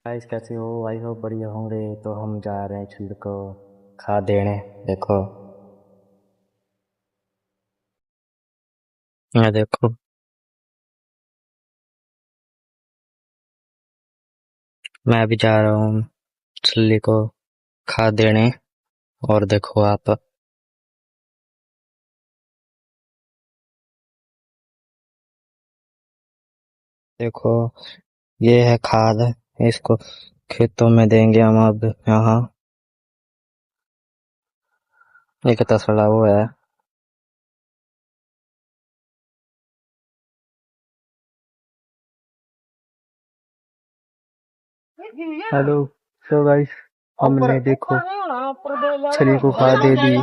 Guys कैसे हो। I hope बढ़िया होंगे। तो हम जा रहे हैं छुल्ल को खाद देने। देखो, ये देखो, मैं भी जा रहा हूँ छुल्ली को खाद देने। और देखो आप, देखो, ये है खाद। इसको खेतों में देंगे हम अब। यहाँ एक तसला वो है। हेलो। सो गाइस, हमने देखो छली को खाद दे दी।